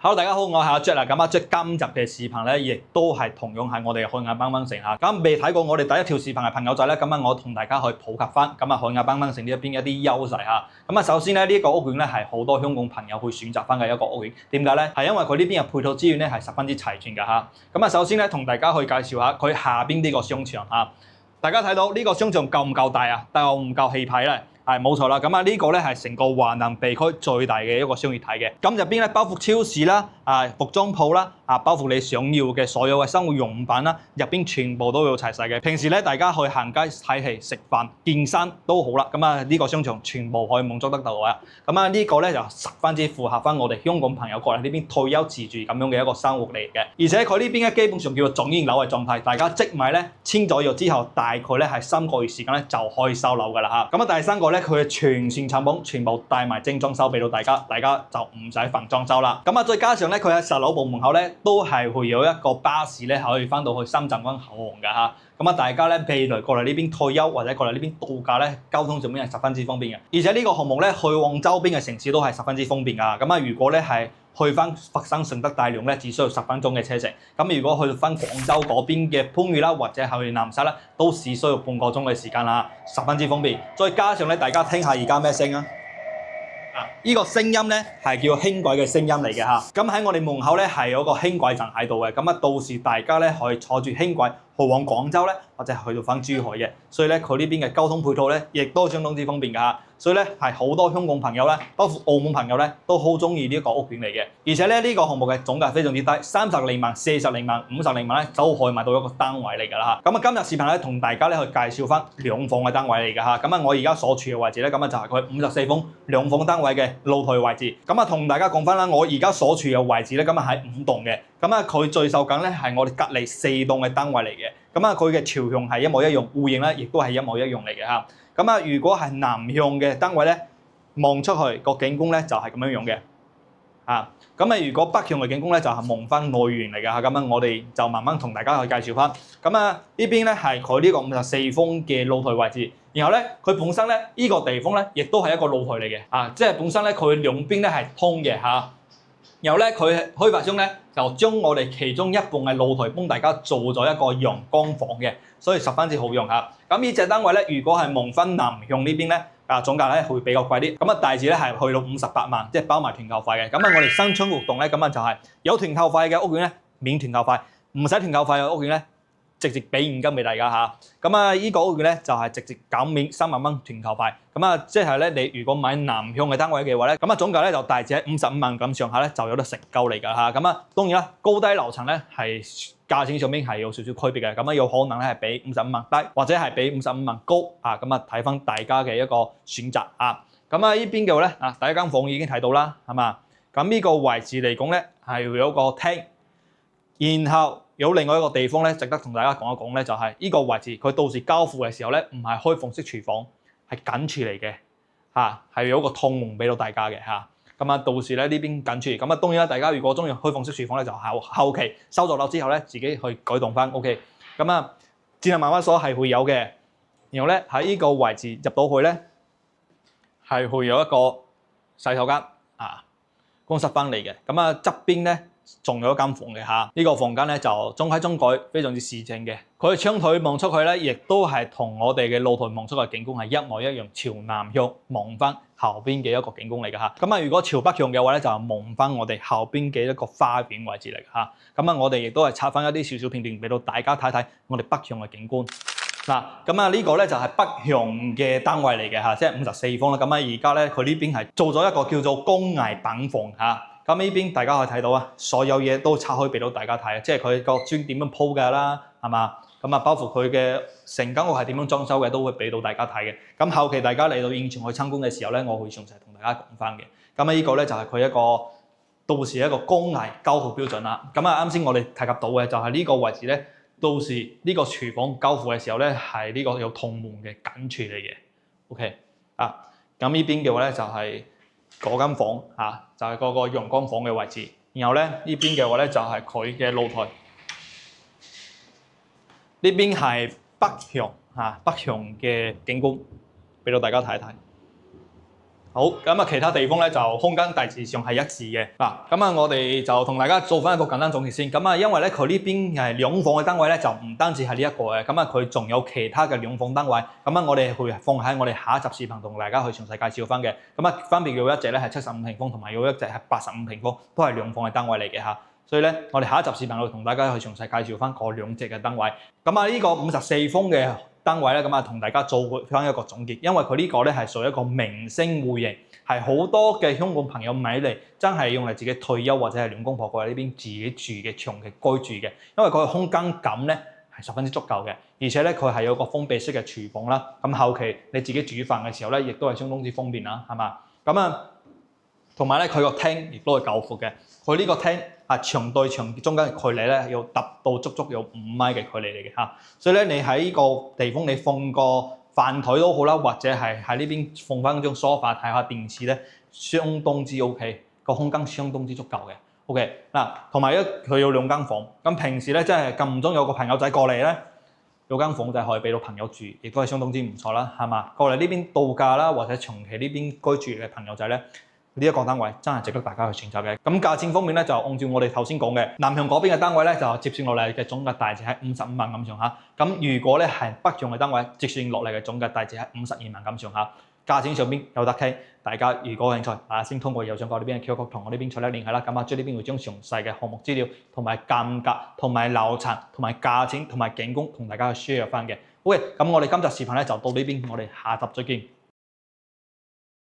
Hello，大家好，我係阿 Jack 啦。咁阿 Jack 今集嘅視頻咧，亦都係同樣係我哋海亞邦邦城嚇。咁未睇過我哋第一條視頻嘅朋友仔咧，咁啊我同大家去普及翻咁啊海亞邦邦城呢一邊一啲優勢嚇。咁啊首先咧呢一個屋苑咧係好多香港朋友去選擇翻嘅一個屋苑。點解咧？係因為佢呢邊嘅配套資源咧係十分之齊全㗎嚇。咁啊首先咧同大家去介紹下佢下邊呢個商場嚇。大家睇到呢個商場夠唔夠大啊？夠唔夠氣派咧？係冇錯啦，咁啊呢個咧係成個華南地區最大嘅一個商業體嘅。咁入邊咧包括超市啦、服裝鋪啦、包括你想要嘅所有嘅生活用品啦，入邊全部都有齊晒嘅。平時咧大家去行街睇戲、食飯、健身都好啦，咁啊呢個商場全部可以滿足得到啊。咁啊呢個咧就十分之符合翻我哋香港朋友過嚟呢邊退休自住咁樣嘅一個生活嚟嘅。而且佢呢邊咧基本上叫做總現樓嘅狀態，大家即買咧簽咗約之後，大概咧係3個月時間咧就可以收樓㗎啦嚇。咁啊第三個咧。佢嘅全線產品全部帶埋精裝修俾到大家就唔使煩裝修啦。咁啊，再加上咧，佢喺十樓部門口咧都係會有一個巴士咧可以翻到去深圳灣口岸㗎嚇。咁啊，大家咧未來過嚟呢邊退休或者過嚟呢邊度假咧，交通上面係十分之方便嘅。而且呢個項目咧去往周邊嘅城市都係十分之方便㗎。咁啊，如果咧係去翻佛山順德大良咧，只需要10分鐘嘅車程。咁如果去翻廣州嗰邊嘅番禺啦，或者去南沙啦，都只需要半個鐘嘅時間啦，十分之方便。再加上咧，大家聽下而家咩聲啊？呢個聲音咧係叫輕軌嘅聲音嚟嘅嚇。咁喺我哋門口咧係有個輕軌站喺度嘅。咁啊，到時大家咧可以坐住輕軌去往廣州咧，或者去到翻珠海嘅。所以咧，佢呢邊嘅交通配套咧，亦都相當之方便㗎嚇。所以咧係好多香港朋友咧，包括澳門朋友咧，都好中意呢一個屋苑嚟嘅。而且咧呢個項目嘅總價非常之低，30零萬、40零萬、50零萬咧就可以買到一個單位嚟㗎啦嚇。咁啊，今日視頻咧同大家咧去介紹翻2房嘅單位嚟㗎嚇。咁啊，我而家所處嘅位置咧，咁啊就係佢54房2房單位嘅露台位置。咁啊，同大家講翻啦，我而家所處嘅位置咧，咁啊喺5棟嘅。咁啊，佢最受緊咧係我哋隔離4棟嘅單位嚟嘅。咁啊，佢嘅朝向係一模一樣，戶型咧亦都係一模一樣嚟嘅嚇。咁啊，如果係南向嘅單位咧，望出去個景觀咧就係咁樣樣嘅。咁啊，如果北向嘅景觀咧就係望翻內園嚟嘅嚇。咁啊，我哋就慢慢同大家去介紹翻。咁啊，呢邊咧係佢呢個54方嘅露台位置。然後咧，佢本身咧呢個地方咧亦都係一個露台嚟嘅。即係本身咧佢兩邊咧係通嘅嚇。然後咧，佢開發商咧就將我哋其中一半嘅露台幫大家做咗一個陽光房嘅，所以十分之好用嚇。咁呢隻單位咧，如果係望翻南向呢邊咧，總價咧會比較貴啲。咁啊，大致咧係去到58萬，即係包埋團購費嘅。咁啊，我哋新春活動咧，咁啊就係有團購費嘅屋苑咧免團購費，唔使團購費嘅屋苑咧，直接俾現金俾大家嚇。咁啊，呢個屋苑咧就係直接減免3萬蚊團購費。咁啊，即係咧，你如果買南向嘅單位嘅話咧，咁啊總價咧就大致喺55萬咁上下咧，就有得成交嚟㗎嚇。咁啊，當然啦，高低樓層咧係價錢上面係有少少區別嘅。咁啊，有可能咧係比55萬低，或者係比55萬高啊。咁啊，睇翻大家嘅一個選擇啊。咁啊，呢邊嘅話咧第一間房已經睇到啦，係嘛？咁呢個位置嚟講咧係有個廳，然後有另外一個地方咧，值得同大家講一講咧，就係呢個位置，佢到時交付嘅時候咧，唔係開放式廚房，係緊廚嚟嘅，係有一個通門俾到大家嘅嚇。咁啊，到時咧呢邊緊廚，咁啊當然啦，大家如果中意開放式廚房咧，就後期收咗樓之後咧，自己去改動翻 OK。咁啊，智能媽媽鎖係會有嘅，然後咧喺呢個位置入到去咧，係會有一個洗手間乾濕翻嚟嘅。咁啊側邊咧，仲有一間房嘅嚇，呢個房間咧就中規中矩，非常之市正嘅。佢窗台望出去咧，亦都係同我哋嘅露台望出嘅景觀係一模一樣，朝南向望翻後邊嘅一個景觀嚟嘅嚇。咁啊，如果朝北向嘅話咧，就望翻我哋後邊嘅一個花園位置嚟嘅嚇。咁啊，我哋亦都係拆翻一啲少少片段俾到大家睇睇我哋北向嘅景觀。咁啊呢個咧就係北向嘅單位嚟嘅嚇，即係54方啦。咁啊而家咧佢呢邊係做咗一個叫做工藝品房嚇。咁呢邊大家可以睇到啊，所有嘢都拆開俾到大家睇，即係佢個磚點樣鋪㗎啦，係嘛？咁啊，包括佢嘅成間屋係點樣裝修嘅，都會俾到大家睇嘅。咁後期大家嚟到現場去參觀嘅時候咧，我會詳細同大家講翻嘅。咁啊，呢個咧就係佢一個到時一個工藝交付標準啦。咁啊，啱先我哋提及到嘅就係呢個位置咧，到時呢個廚房交付嘅時候咧，係呢個有通門嘅緊廚嚟嘅。OK 咁呢邊嘅話咧就係嗰間房就係嗰個陽光房嘅位置，然後咧呢邊嘅話咧就係佢嘅露台，呢邊係北向北向嘅景觀，俾到大家睇一睇。好，咁啊，其他地方咧就空間大致上係一致嘅。嗱，咁啊，我哋就同大家做翻一個簡單總結先。咁啊，因為咧佢呢邊係兩房嘅單位咧，就唔單止係呢一個嘅，咁啊佢仲有其他嘅兩房單位。咁啊，我哋會放喺我哋下一集視頻同大家去詳細介紹翻嘅。咁啊，分別有一隻咧係75平方，同埋有一隻係85平方，都係兩房嘅單位嚟嘅嚇。所以咧，我哋下一集視頻會同大家去詳細介紹翻嗰兩隻嘅單位。咁啊，呢個54方嘅單位咧，咁啊同大家做翻一個總結，因為佢呢個咧係屬於一個明星戶型，係好多嘅香港朋友買嚟，真係用嚟自己退休或者係兩公婆過嚟呢邊自己住嘅長期居住嘅，因為佢嘅空間感咧係十分之足夠嘅，而且咧佢係有個封閉式嘅廚房啦，咁後期你自己煮飯嘅時候咧，亦都係相當之方便啦，係嘛？咁啊，同埋咧佢個廳亦都係夠闊嘅，佢呢個廳啊牆對牆中間嘅距離咧要達到足足有5米嘅距離嚟嘅嚇，所以咧你喺呢個地方你放個飯台都好啦，或者係喺呢邊放翻張梳化睇下電視咧，相當之 OK， 個空間相當之足夠嘅。OK 嗱，同埋佢有2間房，咁平時咧真係間唔中有個朋友仔過嚟咧，有間房就可以俾到朋友住，亦都係相當之唔錯啦，係嘛？過嚟呢邊度假啦，或者長期呢邊居住嘅朋友仔咧。呢一個單位真係值得大家去選擇嘅。咁價錢方面咧，就按照我哋頭先講嘅，南向嗰邊嘅單位咧，就折算落嚟嘅總價大致係55萬咁上下。咁如果咧係北向嘅單位，折算落嚟嘅總價大致係52萬咁上下。價錢上邊有得傾，大家如果有興趣，先通過右上角呢邊嘅 QR code同我呢邊取得聯繫啦。咁將呢邊會將詳細嘅項目資料同埋價格、同埋流程、同埋價錢同埋景觀同大家去 share 翻嘅。OK，咁我哋今集視頻咧就到呢邊，我哋下集再見。